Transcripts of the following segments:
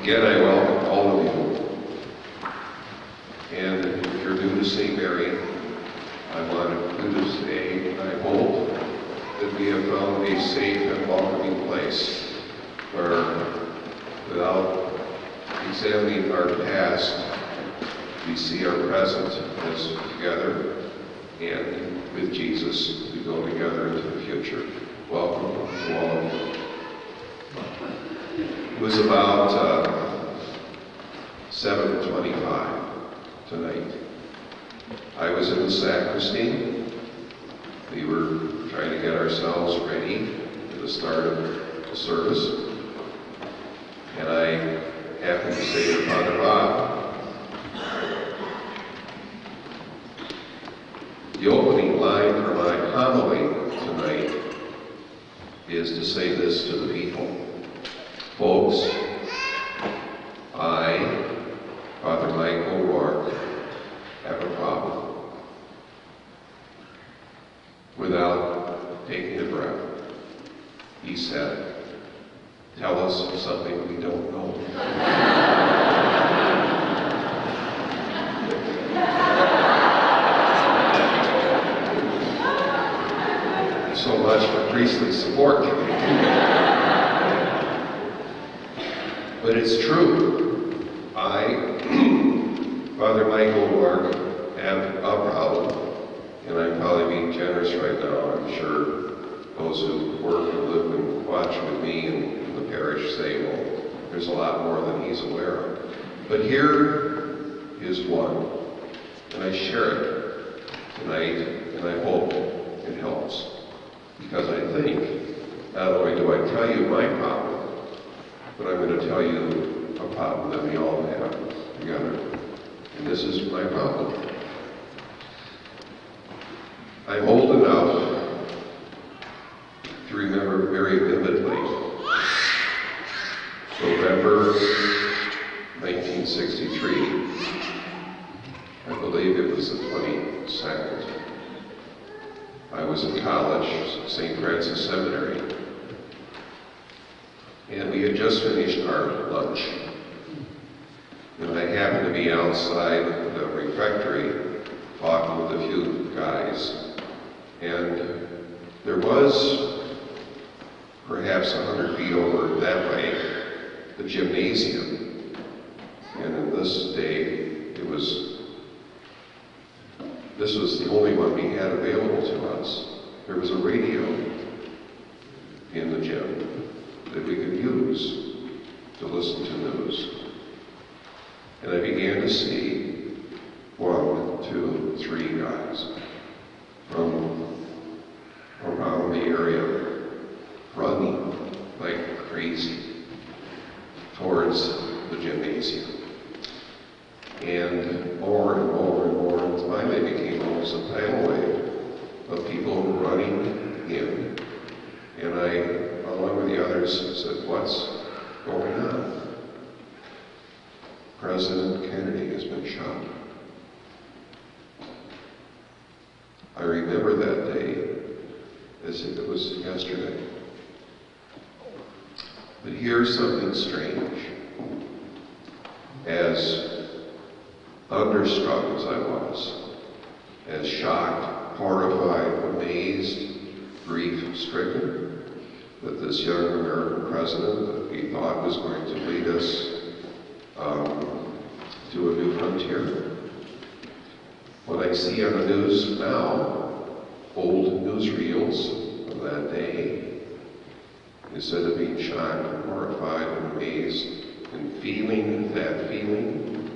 Again, I welcome all of you. And if you're new to St. Mary, I wanted to say, I hope that we have found a safe and welcoming place where, without examining our past, we see our present as together, and with Jesus, we go together into the future. Welcome to all of you. It was about 7:25 tonight. I was in the sacristy. We were trying to get ourselves ready for the start of the service. And I happened to say to Father Bob, the opening line for my homily tonight is to say this to the people. Folks, I, Father Mike O'Rourke, have a problem. Without taking a breath, he said, tell us something we don't know. So much for priestly support. But it's true. I, Father Michael O'Rourke, have a problem. And I'm probably being generous right now. I'm sure those who work and live and watch with me in the parish say, well, there's a lot more than he's aware of. But here is one. And I share it tonight, and I hope it helps. Because I think, not only do I tell you my problem, but I'm going to tell you a problem that we all have together. And this is my problem. I'm old enough to remember very vividly November 1963. I believe it was the 22nd. I was in college, St. Francis Seminary. And we had just finished our lunch. And I happened to be outside the refectory talking with a few guys. And there was, perhaps 100 feet over that way, the gymnasium. And in this day, this was the only one we had available to us. There was a radio in the gym that we could use to listen to news. And I began to see 1, 2, 3 guys from around the area running like crazy towards the gymnasium. And more and more and more, and finally it became almost a tidal wave of people running in. And I, along with the others, said, what's going on? President Kennedy has been shot. I remember that day as if it was yesterday. But here's something strange. As thunderstruck as I was, as shocked, horrified, amazed, grief-stricken, that this young American president that we thought was going to lead us to a new frontier. What I see on the news now, old newsreels of that day, instead of being shocked and horrified and amazed and feeling that feeling,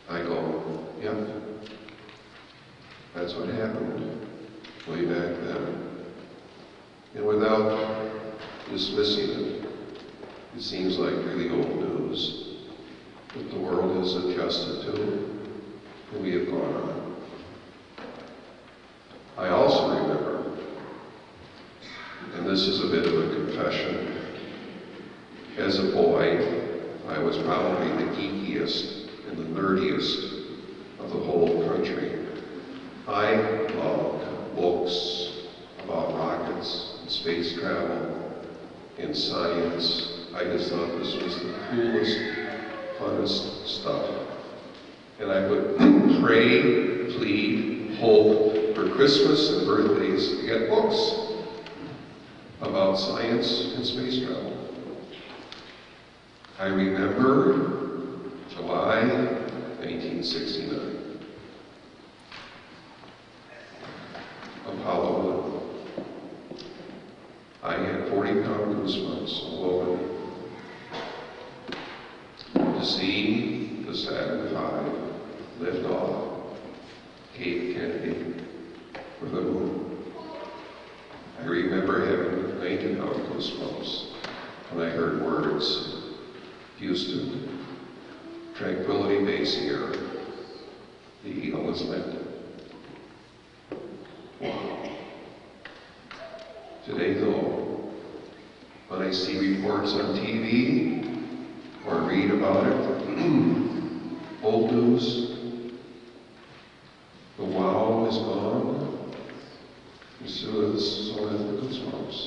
I go, yep, that's what happened way back then. And without dismissing it, it seems like really old news that the world has adjusted to, and we have gone on. I also remember, and this is a bit of a confession, as a boy, I was probably the geekiest and the nerdiest of the whole country. I loved books about rockets and space travel and science. I just thought this was the coolest pray, plead, hope for Christmas and birthdays to get books about science and space travel. I remember July 1969. Apollo 1. I had 40-pound goosebumps all over me. To see the Saturn V lift off Cape Kennedy for the moon. I remember having 90-pound goosebumps when I heard words, Houston, Tranquility Base here, the Eagle has landed. Wow. Today though, when I see reports on TV or read about it, old news, the wow is gone, and so have the goosebumps.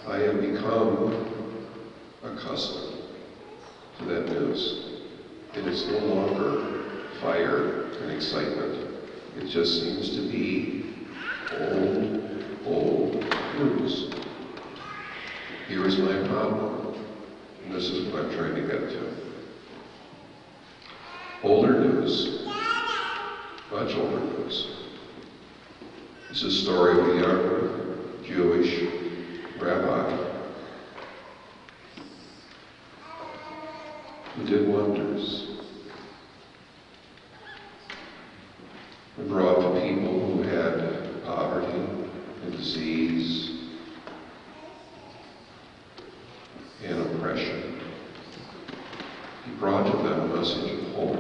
I have become accustomed to that news. It is no longer fire and excitement. It just seems to be old news. Here is my problem, and this is what I'm trying to get to. Older news, much older news. It's a story of a young Jewish rabbi who did wonders. He brought to people who had poverty and disease and oppression. He brought to them a message of hope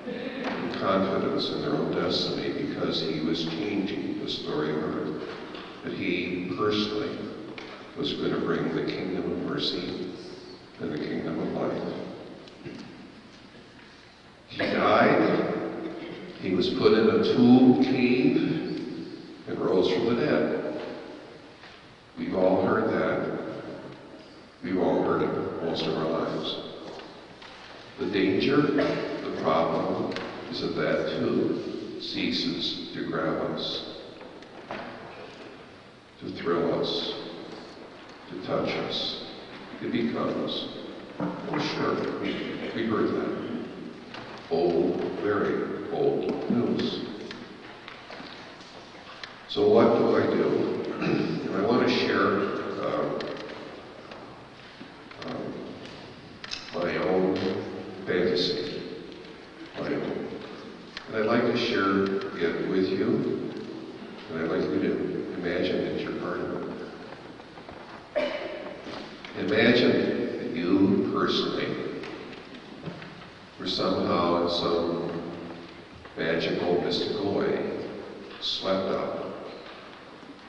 and confidence in their own destiny, because he was changing the story of earth. That he personally was going to bring the kingdom of mercy and the kingdom of life. He died. He was put in a tomb cave and rose from the dead. We've all heard that. We've all heard it most of our lives. The danger, the problem, is that that too ceases to grab us, to thrill us, to touch us. It becomes, oh sure, we heard that. Old, very old news. So what do I do? And I want to share my own fantasy, my own. And I'd like to share it with you, and I'd like you to imagine that you're part of it. Imagine that you personally were somehow in some magical, mystical way swept up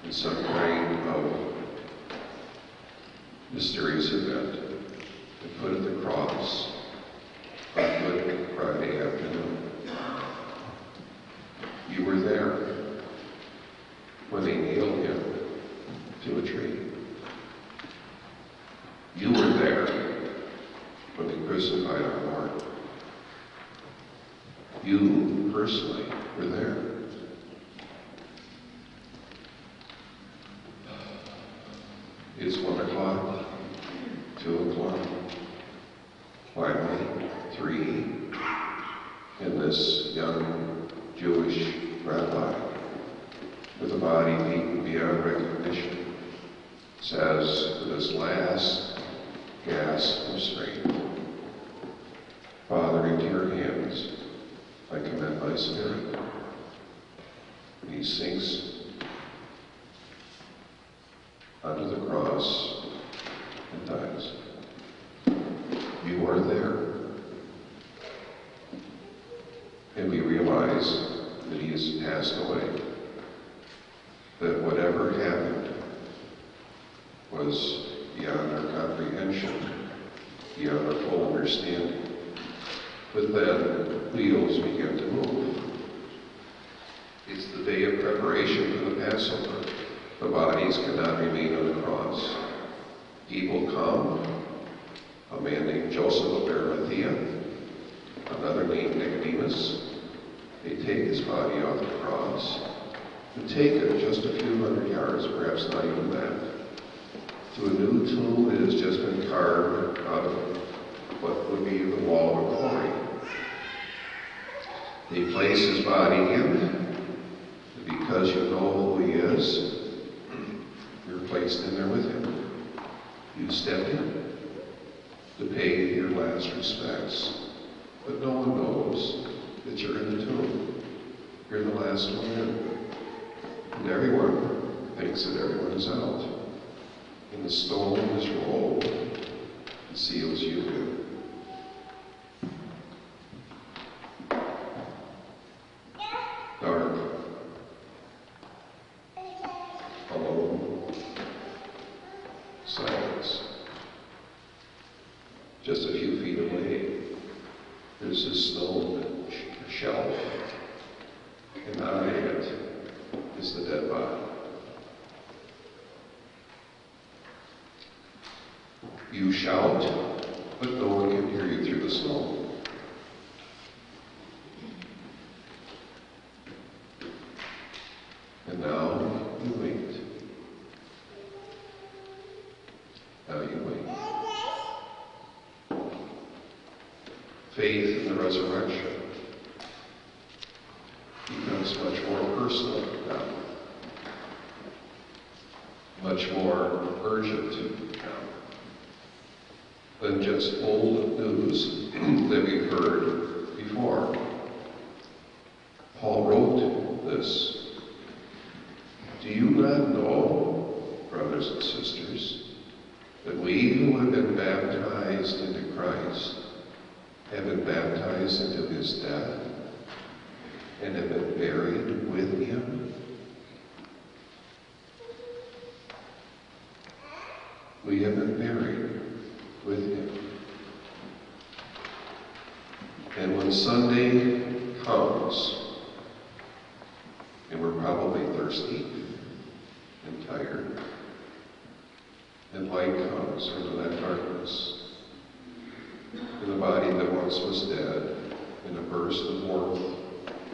in some kind of mysterious event and put at the cross on Good Friday afternoon. You were there when they nailed him to a tree. You were there when they crucified our Lord. You personally were there. It's 1 o'clock, 2 o'clock, finally 3, and this young Jewish rabbi with a body beaten beyond recognition says with his last gasp of strength, Father, into your hands I commend my spirit. And he sinks onto the cross and dies. You are there. And we realize that he has passed away. That whatever happened was beyond our comprehension, beyond our full understanding. But then wheels began to move. It's the day of preparation for the Passover. The bodies cannot remain on the cross. People come. A man named Joseph of Arimathea another named Nicodemus. They take his body off the cross and take it just a few hundred yards, perhaps not even that, to a new tomb that has just been carved out of what would be the wall of a quarry. They place his body in, and because you know who he is, you're placed in there with him. You step in to pay your last respects, but no one knows that you're in the tomb. You're the last one in. And everyone thinks that everyone is out. And the stone is rolled and seals you in. Dark. Alone. Silence. Just a few feet away, there's this stone shelf, and on it is the dead body. You shout, but no one can hear you through the snow. And now you wait. Now you wait. Faith in the resurrection becomes much more personal now, much more urgent now than just old news that we've heard before. Paul wrote this. Do you not know, brothers and sisters, that we who have been baptized into Christ have been baptized into his death and have been buried with him? We have been buried with him. And when Sunday comes, and we're probably thirsty and tired, and light comes into that darkness, and the body that once was dead, in a burst of warmth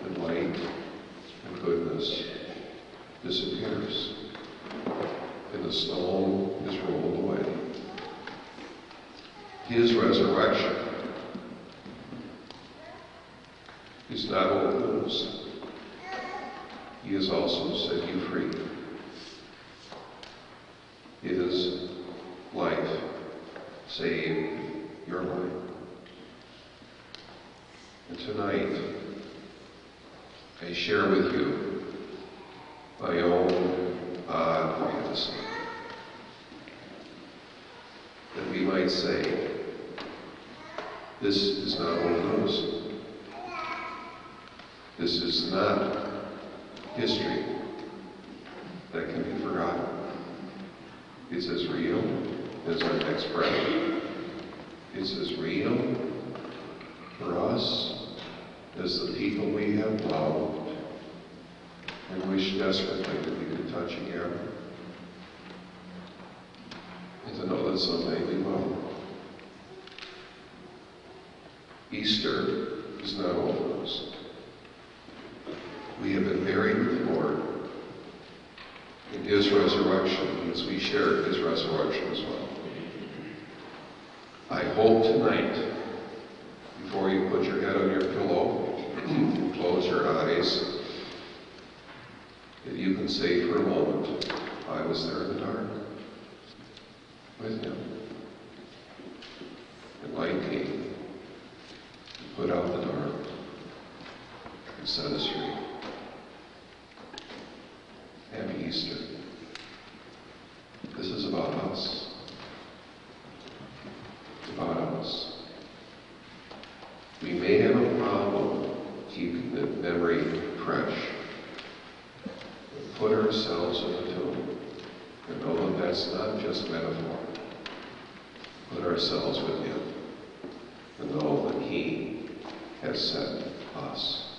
and light and goodness, disappears, and the stone is rolled away. His resurrection is not old news. He has also set you free. His life saved your life. And tonight, I share with you my own odd fantasy. That we might say, this is not old news. This is not history that can be forgotten. It's as real as our next breath. It's as real for us as the people we have loved and wish desperately that we could touch again. And to know that someday we will. Easter is not old news. We have been buried with the Lord in his resurrection as we share his resurrection as well. I hope tonight, before you put your head on your pillow and close your eyes, that you can say for a moment, I was there in the dark with him. And light came and put out the dark and set us free. Happy Easter. This is about us. It's about us. We may have a problem keeping the memory fresh. But put ourselves in the tomb and know that that's not just metaphor. Put ourselves with him and know that he has set us